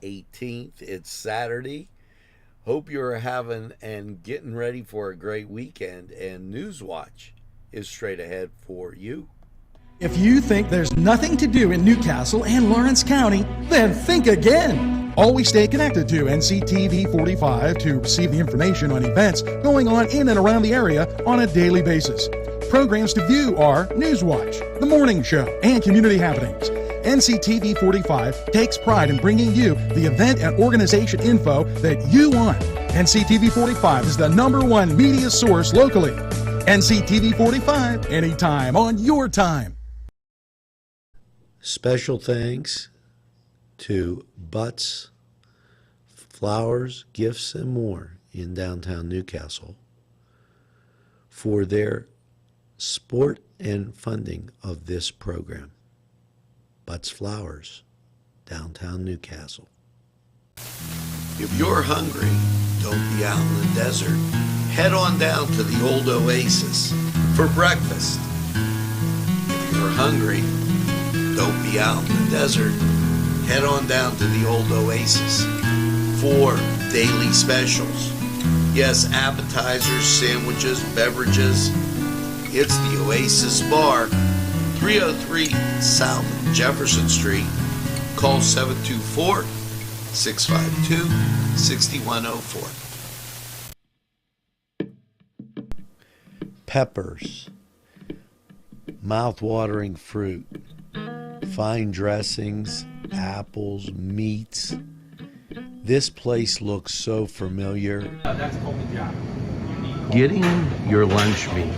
18th. It's Saturday. Hope you're having and getting ready for a great weekend, and Newswatch is straight ahead for you. If you think there's nothing to do in Newcastle and Lawrence County, then think again. Always stay connected to NCTV45 to receive the information on events going on in and around the area on a daily basis. Programs to view are Newswatch, The Morning Show, and Community Happenings. NCTV45 takes pride in bringing you the event and organization info that you want. NCTV45 is the #1 media source locally. NCTV45, anytime on your time. Special thanks to Butts, Flowers, Gifts, and More in downtown Newcastle for their support and funding of this program. Butts Flowers, downtown Newcastle. If you're hungry, don't be out in the desert. Head on down to the old Oasis for breakfast. If you're hungry, don't be out in the desert. Head on down to the old Oasis for daily specials. Yes, appetizers, sandwiches, beverages. It's the Oasis Bar, 303 South Jefferson Street. Call 724-652-6104. Peppers, mouth-watering fruit, fine dressings, apples, meats. This place looks so familiar. Getting your lunch meat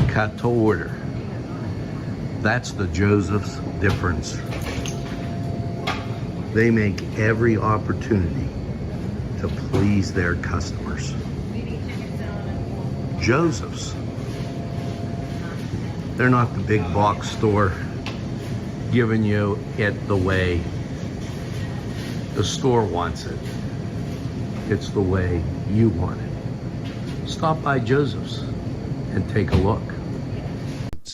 cut to order. That's the Joseph's difference. They make every opportunity to please their customers. Joseph's. They're not the big box store giving you it the way the store wants it. It's the way you want it. Stop by Joseph's and take a look.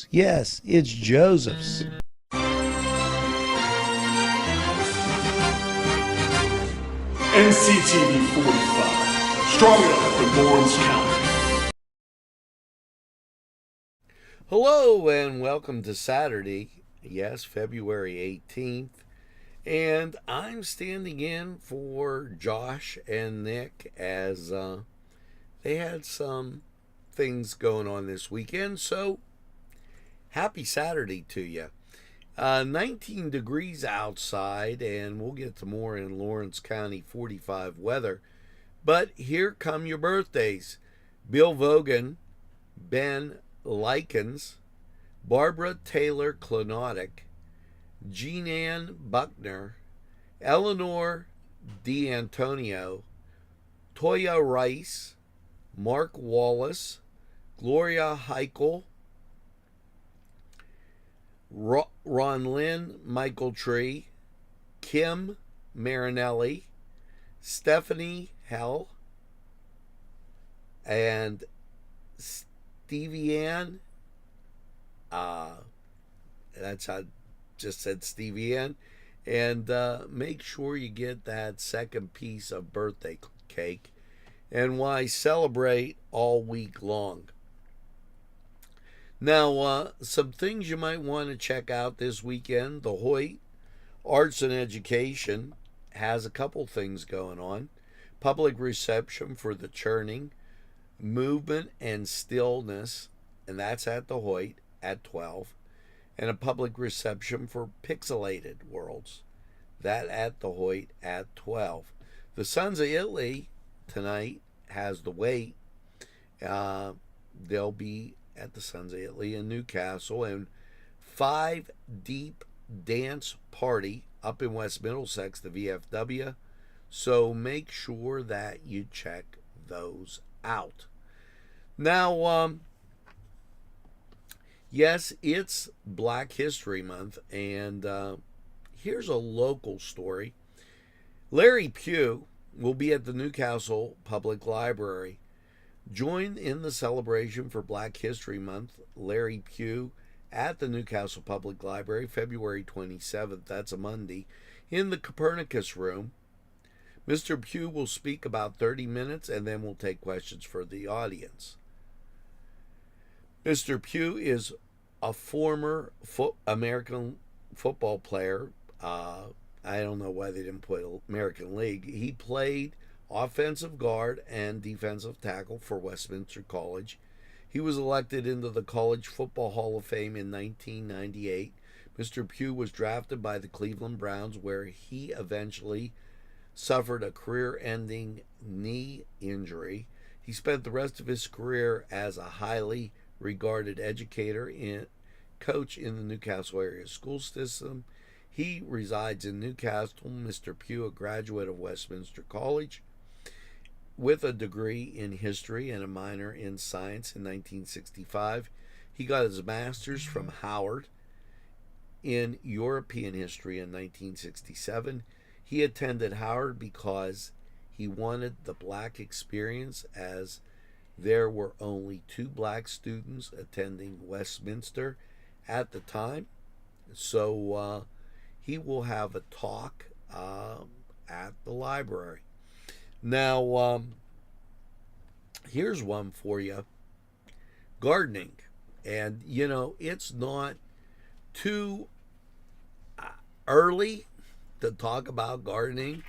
Yes, it's Joseph's. NCTV45, strong enough for Lawrence County. Hello and welcome to Saturday, yes, February 18th. And I'm standing in for Josh and Nick as they had some things going on this weekend. So happy Saturday to you. 19 degrees outside, and we'll get to more in Lawrence County 45 weather. But here come your birthdays. Bill Vogan, Ben Likens, Barbara Taylor Klonotic, Jean Ann Buckner, Eleanor D'Antonio, Toya Rice, Mark Wallace, Gloria Heichel, Ronlyn Michael Tree, Kim Marinelli, Stephanie Hell, and Stevie Ann. That's how I just said Stevie Ann. And make sure you get that second piece of birthday cake. And why celebrate all week long. Now, some things you might want to check out this weekend. The Hoyt Arts and Education has a couple things going on. Public reception for the Churning, Movement and Stillness, and that's at the Hoyt at 12. And a public reception for Pixelated Worlds, that at the Hoyt at 12. The Sons of Italy tonight has the Wait. They'll be at the Sons of Italy in Newcastle, and 5 Deep Dance Party up in West Middlesex, the VFW. So make sure that you check those out. Now, yes, it's Black History Month, and here's a local story. Larry Pugh will be at the Newcastle Public Library. Join in the celebration for Black History Month. Larry Pugh at the Newcastle Public Library, February 27th. That's a Monday. in the Copernicus room. Mr. Pugh will speak about 30 minutes, and then we'll take questions for the audience. Mr. Pugh is a former American football player. I don't know why they didn't put American League. He played offensive guard and defensive tackle for Westminster College. He was elected into the College Football Hall of Fame in 1998. Mr. Pugh was drafted by the Cleveland Browns, where he eventually suffered a career-ending knee injury. He spent the rest of his career as a highly regarded educator and coach in the Newcastle area school system. He resides in Newcastle. Mr. Pugh, a graduate of Westminster College with a degree in history and a minor in science in 1965. He got his master's from Howard in European history in 1967. He attended Howard because he wanted the black experience, as there were only 2 black students attending Westminster at the time. So he will have a talk at the library. Now, here's one for you. Gardening. And, it's not too early to talk about gardening.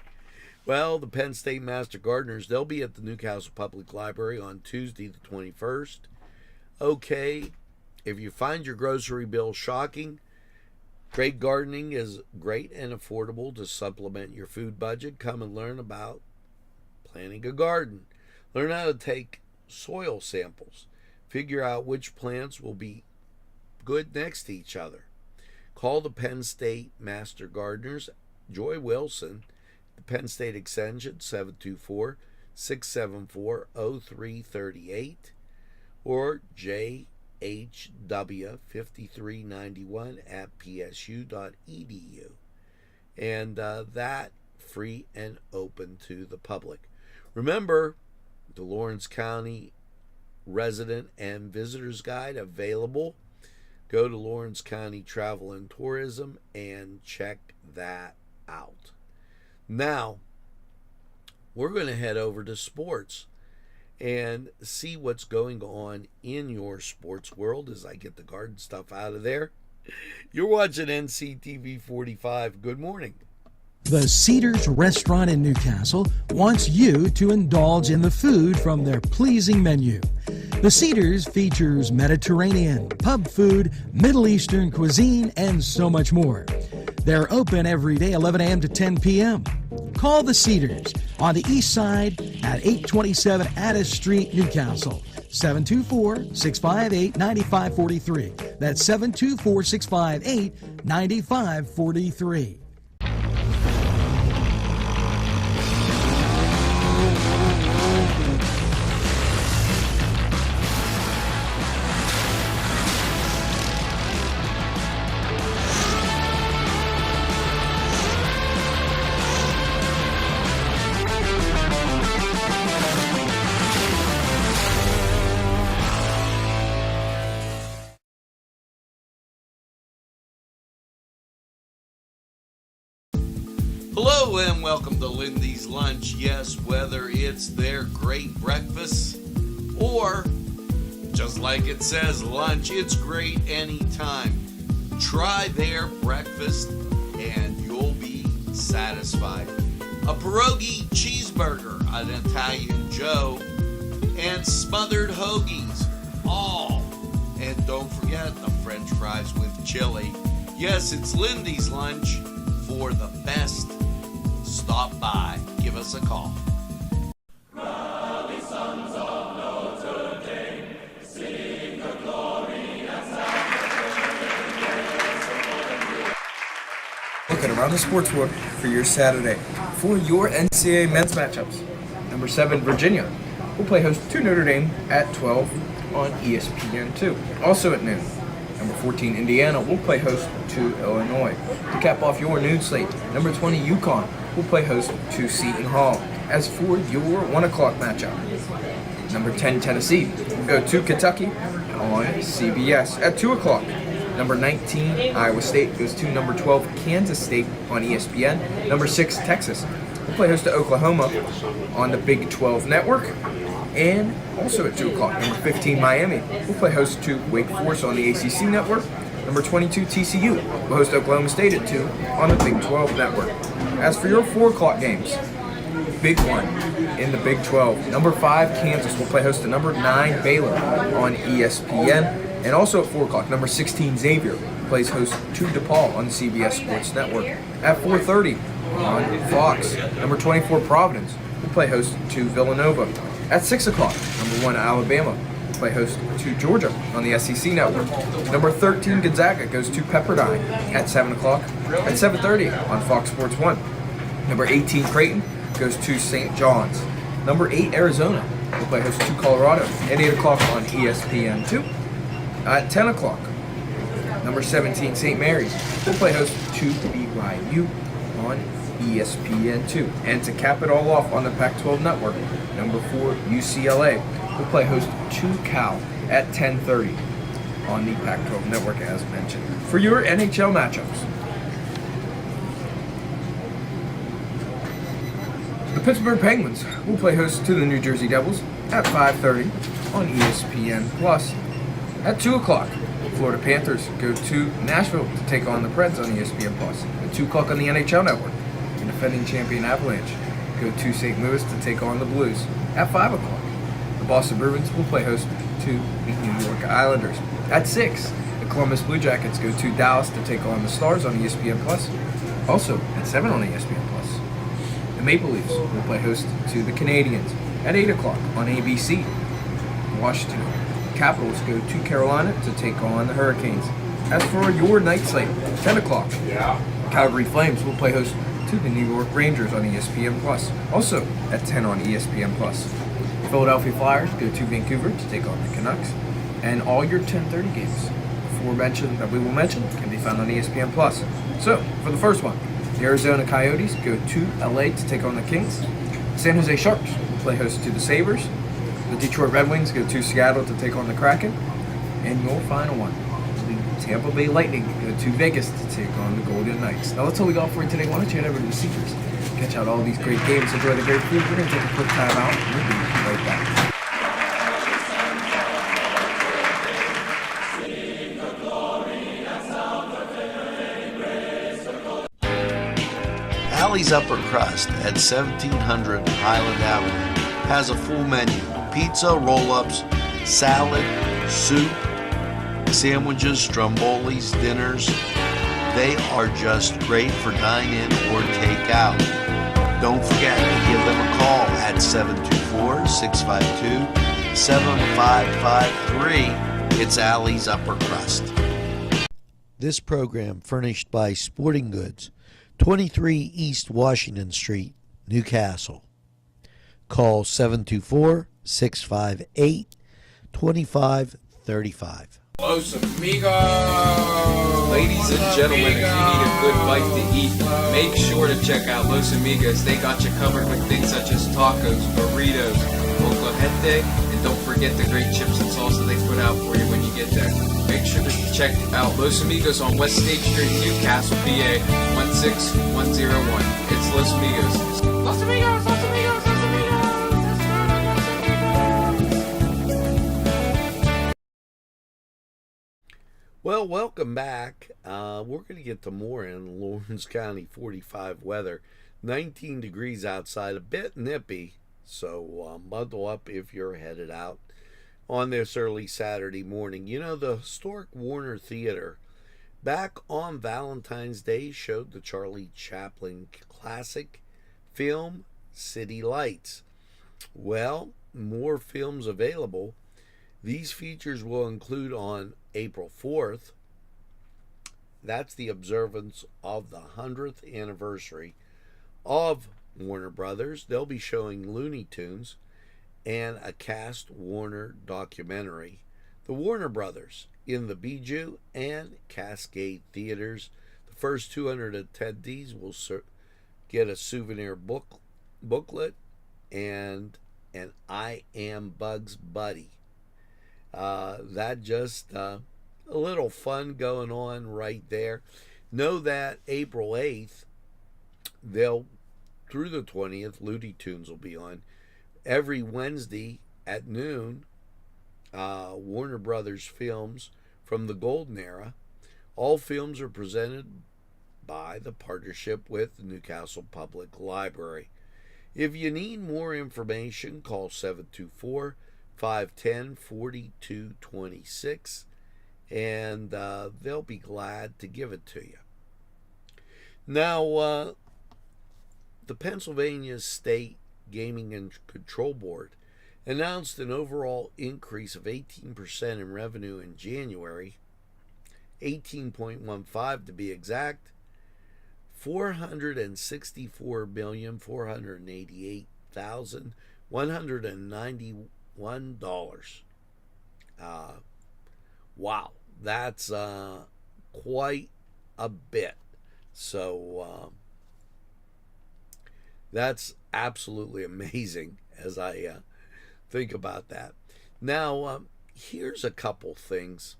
Well, the Penn State Master Gardeners, they'll be at the Newcastle Public Library on Tuesday the 21st. Okay, if you find your grocery bill shocking, great gardening is great and affordable to supplement your food budget. Come and learn about planting a garden. Learn how to take soil samples. Figure out which plants will be good next to each other. Call the Penn State Master Gardeners, Joy Wilson, the Penn State Extension 724-674-0338, or JHW5391 at psu.edu. And that free and open to the public. Remember, the Lawrence County Resident and Visitors Guide available. Go to Lawrence County Travel and Tourism and check that out. Now, we're going to head over to sports and see what's going on in your sports world as I get the garden stuff out of there. You're watching NCTV45. Good morning. The Cedars Restaurant in Newcastle wants you to indulge in the food from their pleasing menu. The Cedars features Mediterranean, pub food, Middle Eastern cuisine, and so much more. They're open every day, 11 a.m. to 10 p.m. Call the Cedars on the east side at 827 Addis Street, Newcastle. 724-658-9543. That's 724-658-9543. Hello and welcome to Lindy's Lunch. Yes, whether it's their great breakfast or, just like it says, lunch, it's great anytime. Try their breakfast and you'll be satisfied. A pierogi cheeseburger, an Italian Joe, and smothered hoagies, all. And don't forget the French fries with chili. Yes, it's Lindy's Lunch. For the best, stop by. Give us a call. Rally, sons of Notre Dame, sing the glory and salvation. Look at Around the Sports World for your Saturday for your NCAA men's matchups. Number 7, Virginia will play host to Notre Dame at 12 on ESPN2. Also at noon, number 14, Indiana will play host to Illinois. To cap off your noon slate, number 20, UConn will play host to Seton Hall. As for your 1 o'clock matchup, number 10, Tennessee will go to Kentucky on CBS. At 2 o'clock, Number 19, Iowa State goes to number 12, Kansas State on ESPN. Number 6, Texas will play host to Oklahoma on the Big 12 Network. And also at 2 o'clock, number 15, Miami will play host to Wake Forest on the ACC Network. Number 22, TCU will host Oklahoma State at 2 on the Big 12 Network. As for your 4 o'clock games, big one in the Big 12. Number 5, Kansas will play host to number 9, Baylor on ESPN. And also at 4 o'clock, number 16, Xavier plays host to DePaul on the CBS Sports Network. At 4:30 on Fox, number 24, Providence will play host to Villanova. At 6 o'clock, number 1, Alabama will play host to Georgia on the SEC Network. Number 13, Gonzaga goes to Pepperdine at 7 o'clock. At 7:30 on Fox Sports 1. Number 18, Creighton goes to St. John's. Number 8, Arizona will play host to Colorado at 8 o'clock on ESPN 2. At 10 o'clock, number 17, St. Mary's will play host to BYU on ESPN 2. And to cap it all off on the Pac-12 Network, number 4, UCLA will play host to Cal at 10:30 on the Pac-12 Network, as mentioned. For your NHL matchups, the Pittsburgh Penguins will play host to the New Jersey Devils at 5:30 on ESPN+. At 2 o'clock, Florida Panthers go to Nashville to take on the Preds on ESPN+. At 2 o'clock on the NHL Network, the defending champion Avalanche go to St. Louis to take on the Blues. At 5 o'clock, the Boston Bruins will play host to the New York Islanders. At 6, the Columbus Blue Jackets go to Dallas to take on the Stars on ESPN+. Also, at 7 on ESPN+, the Maple Leafs will play host to the Canadiens. At 8 o'clock on ABC, Washington Capitals go to Carolina to take on the Hurricanes. As for your night slate, 10 o'clock, Calgary Flames will play host to the New York Rangers on ESPN+. Also at 10 on ESPN+. Philadelphia Flyers go to Vancouver to take on the Canucks. And all your 10:30 games that we will mention can be found on ESPN+. So, for the first one, the Arizona Coyotes go to LA to take on the Kings. San Jose Sharks will play host to the Sabres. The Detroit Red Wings go to Seattle to take on the Kraken. And your final one, the Tampa Bay Lightning go to Vegas to take on the Golden Knights. Now that's all we got for you today. Why don't you head over to the Seekers, catch out all these great games, enjoy the great food. We're going to take a quick time out, and we'll be right back. Alley's Upper Crust at 1700 Highland Avenue has a full menu: pizza, roll-ups, salad, soup, sandwiches, strombolis, dinners. They are just great for dine-in or take-out. Don't forget to give them a call at 724-652-7553. It's Alley's Upper Crust. This program furnished by Sporting Goods, 23 East Washington Street, Newcastle. Call 724-658-2535. Los Amigos! Ladies and gentlemen, if you need a good bite to eat, make sure to check out Los Amigos. They got you covered with things such as tacos, burritos, molcajete, and don't forget the great chips and salsa they put out for you when you get there. Make sure to check out Los Amigos on West State Street, Newcastle, PA, 16101. It's Los Amigos. Los Amigos! Los Amigos! Los Amigos! Well, welcome back. We're going to get to more in Lawrence County 45 weather. 19 degrees outside, a bit nippy, so bundle up if you're headed out on this early Saturday morning. You know, the historic Warner Theater, back on Valentine's Day, showed the Charlie Chaplin classic film City Lights. Well, more films available. These features will include on April 4th, that's the observance of the 100th anniversary of Warner Brothers. They'll be showing Looney Tunes and a Cast Warner documentary. The Warner Brothers in the Bijou and Cascade Theaters. The first 200 attendees will get a souvenir booklet and an I Am Bugs Buddy. That just a little fun going on right there. Know that April 8th, they'll through the 20th, Looney Tunes will be on. Every Wednesday at noon, Warner Brothers films from the Golden Era. All films are presented by the partnership with the Newcastle Public Library. If you need more information, call 724-510-4226, and they'll be glad to give it to you. Now, the Pennsylvania State Gaming and Control Board announced an overall increase of 18% in revenue in January, 18.15 to be exact, $464,488,191. Wow, that's quite a bit. So that's absolutely amazing as I think about that. Now, here's a couple things.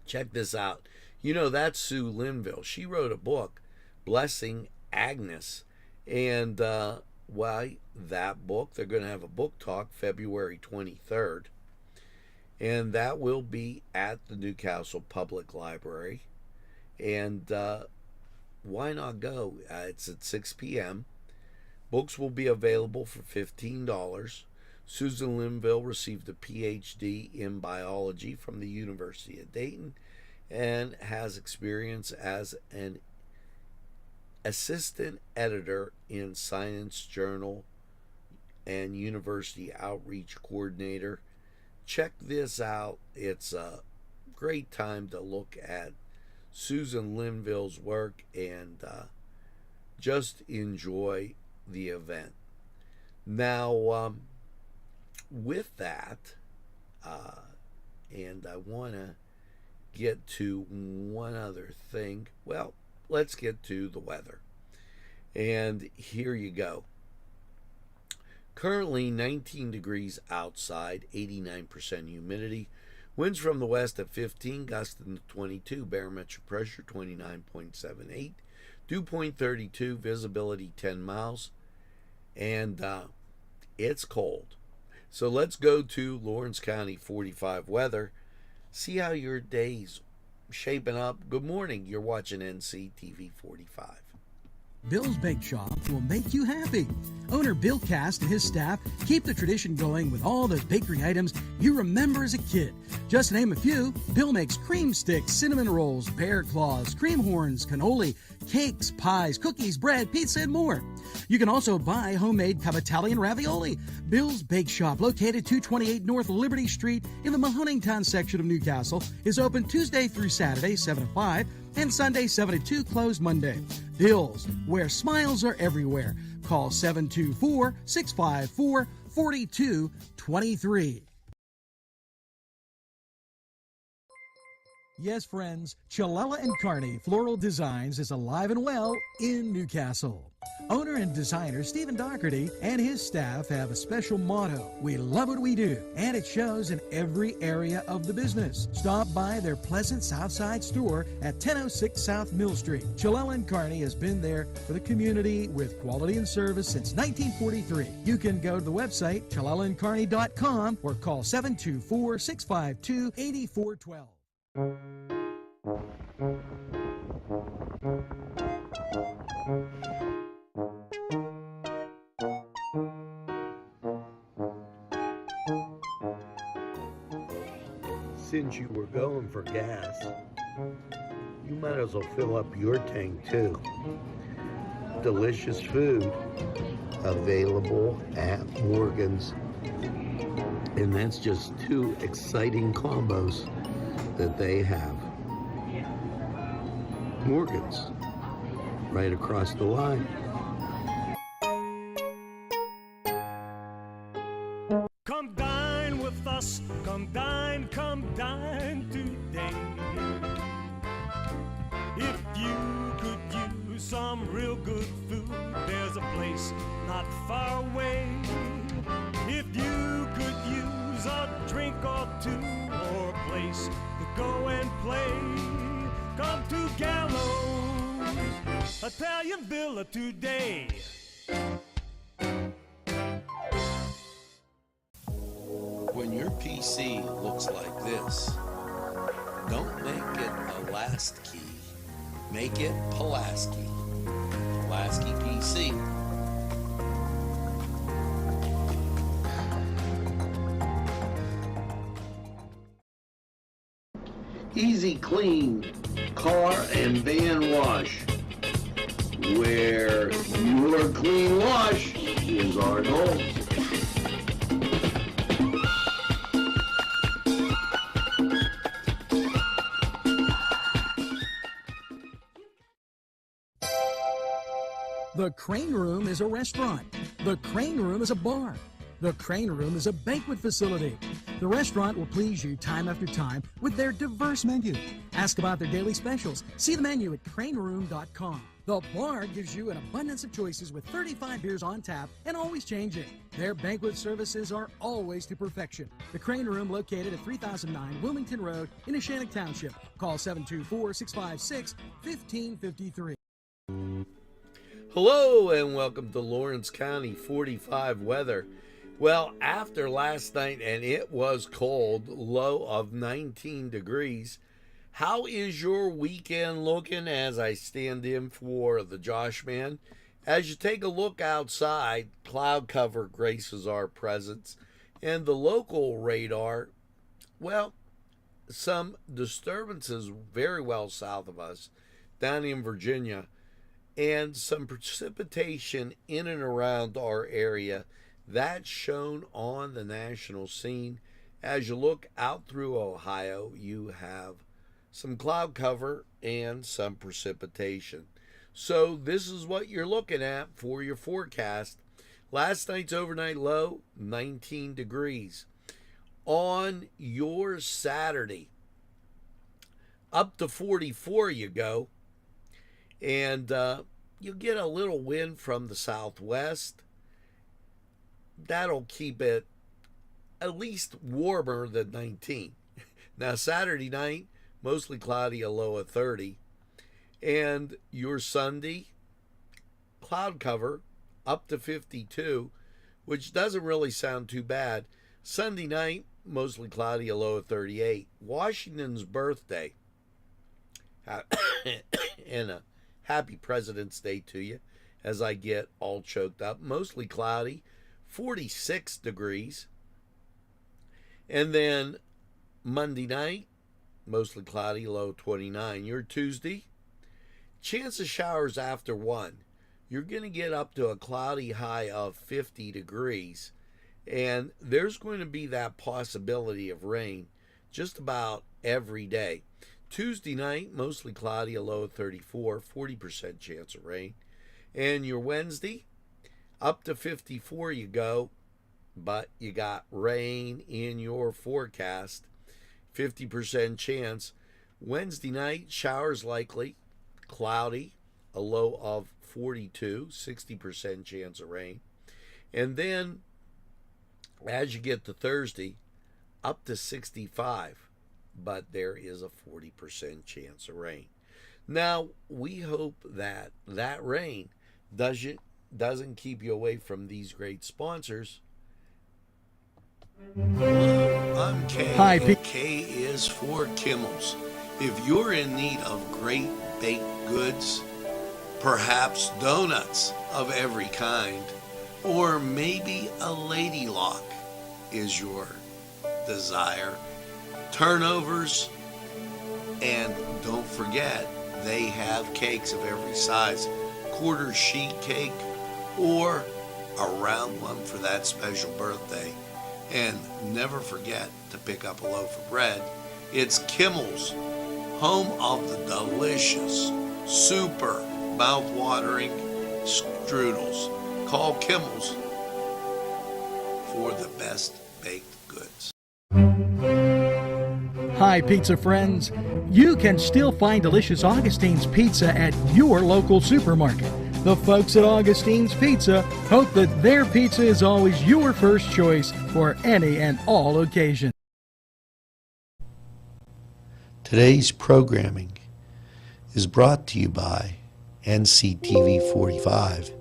Check this out. You know, that's Sue Linville. She wrote a book, Blessing Agnes. And why that book, they're going to have a book talk February 23rd. And that will be at the Newcastle Public Library. And why not go? It's at 6 p.m. Books will be available for $15. Susan Linville received a PhD in biology from the University of Dayton and has experience as an assistant editor in Science Journal and University Outreach Coordinator. Check this out. It's a great time to look at Susan Linville's work and just enjoy the event. Now, with that, and I want to get to one other thing. Well, let's get to the weather. And here you go. Currently 19 degrees outside, 89% humidity. Winds from the west at 15, gusting to 22, barometric pressure 29.78, dew point 32, visibility 10 miles, and it's cold. So let's go to Lawrence County 45 weather, see how your day's shaping up. Good morning, you're watching NCTV45. Bill's Bake Shop will make you happy. Owner Bill Cast and his staff keep the tradition going with all those bakery items you remember as a kid. Just to name a few, Bill makes cream sticks, cinnamon rolls, bear claws, cream horns, cannoli, cakes, pies, cookies, bread, pizza, and more. You can also buy homemade Cavatelli and ravioli. Bill's Bake Shop, located 228 North Liberty Street in the Mahoningtown section of Newcastle, is open Tuesday through Saturday, 7 to 5, and Sunday, 7 to 2, closed Monday. Bill's, where smiles are everywhere. Call 724-654-4223. Yes, friends, Chalella and Carney Floral Designs is alive and well in Newcastle. Owner and designer Stephen Doherty and his staff have a special motto: we love what we do, and it shows in every area of the business. Stop by their pleasant Southside store at 1006 South Mill Street. Chalella and Carney has been there for the community with quality and service since 1943. You can go to the website chalellaandcarney.com or call 724-652-8412. Since you were going for gas, you might as well fill up your tank too. Delicious food available at Morgan's. And that's just two exciting combos that they have. Morgan's, right across the line. Come dine with us, come dine today. If you could use some real good food, there's a place not far away. If you could use a drink or two, or a place that go and play. Come to Gallows Italian Villa today. When your PC looks like this, don't make it a last key. Make it Pulaski. Pulaski PC. Easy Clean Car and Van Wash, where your clean wash is our goal. The Crane Room is a restaurant. The Crane Room is a bar. The Crane Room is a banquet facility. The restaurant will please you time after time with their diverse menu. Ask about their daily specials. See the menu at craneroom.com. The bar gives you an abundance of choices with 35 beers on tap and always changing. Their banquet services are always to perfection. The Crane Room, located at 3009 Wilmington Road in Neshannock Township. Call 724-656-1553. Hello and welcome to Lawrence County 45 weather. Well, after last night, and it was cold, low of 19 degrees, how is your weekend looking as I stand in for the Josh Man? As you take a look outside, cloud cover graces our presence, and the local radar, well, some disturbances very well south of us, down in Virginia, and some precipitation in and around our area. That's shown on the national scene. As you look out through Ohio, you have some cloud cover and some precipitation. So this is what you're looking at for your forecast. Last night's overnight low, 19 degrees. On your Saturday, up to 44 you go. And you get a little wind from the southwest. That'll keep it at least warmer than 19. Now, Saturday night, mostly cloudy, a low of 30. And your Sunday, cloud cover, up to 52, which doesn't really sound too bad. Sunday night, mostly cloudy, a low of 38. Washington's birthday. And a happy President's Day to you as I get all choked up. Mostly cloudy, 46 degrees. And then Monday night, mostly cloudy, low 29. Your Tuesday, chance of showers after 1. You're going to get up to a cloudy high of 50 degrees. And there's going to be that possibility of rain just about every day. Tuesday night, mostly cloudy, a low of 34, 40% chance of rain. And your Wednesday, up to 54 you go, but you got rain in your forecast, 50% chance. Wednesday night, showers likely, cloudy, a low of 42, 60% chance of rain. And then, as you get to Thursday, up to 65. But there is a 40% chance of rain. Now, we hope that that rain doesn't keep you away from these great sponsors. Hello, I'm Kay. Hi, and K is for Kimmel's. If you're in need of great baked goods, perhaps donuts of every kind, or maybe a lady lock is your desire, turnovers, and don't forget, they have cakes of every size, quarter sheet cake or a round one for that special birthday. And never forget to pick up a loaf of bread. It's Kimmel's, home of the delicious, super mouth-watering strudels. Call Kimmel's for the best baked goods. Hi, pizza friends. You can still find delicious Augustine's Pizza at your local supermarket. The folks at Augustine's Pizza hope that their pizza is always your first choice for any and all occasions. Today's programming is brought to you by Nctv45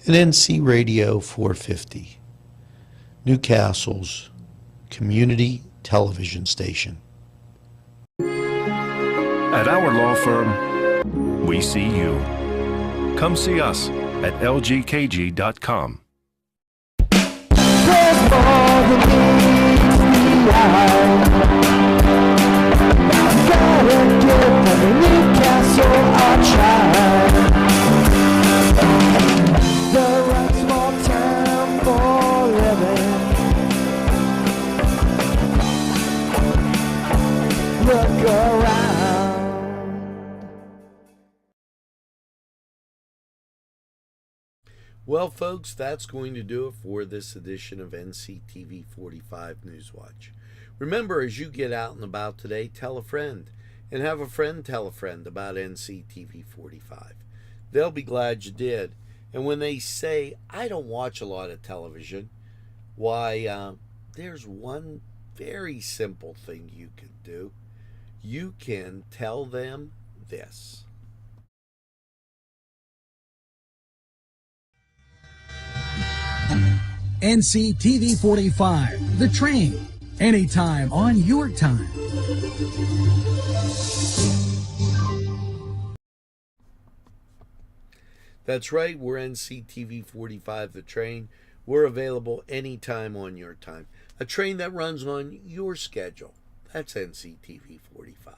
and NC Radio 450, Newcastle's community television station. At our law firm, we see you. Come see us at lgkg.com. There's more than meets the eye. Gotta give the Newcastle a try. The right small town for living. Look around. Well, folks, that's going to do it for this edition of NCTV45 Newswatch. Remember, as you get out and about today, tell a friend, and have a friend tell a friend about NCTV45. They'll be glad you did. And when they say, I don't watch a lot of television, why, there's one very simple thing you can do. You can tell them this. NCTV 45, The Train, anytime on your time. That's right, we're NCTV 45, The Train. We're available anytime on your time. A train that runs on your schedule. That's NCTV 45.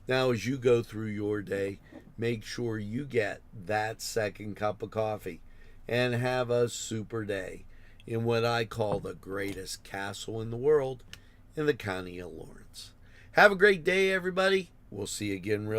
Now, as you go through your day, make sure you get that second cup of coffee and have a super day in what I call the greatest castle in the world in the county of Lawrence. Have a great day, everybody. We'll see you again real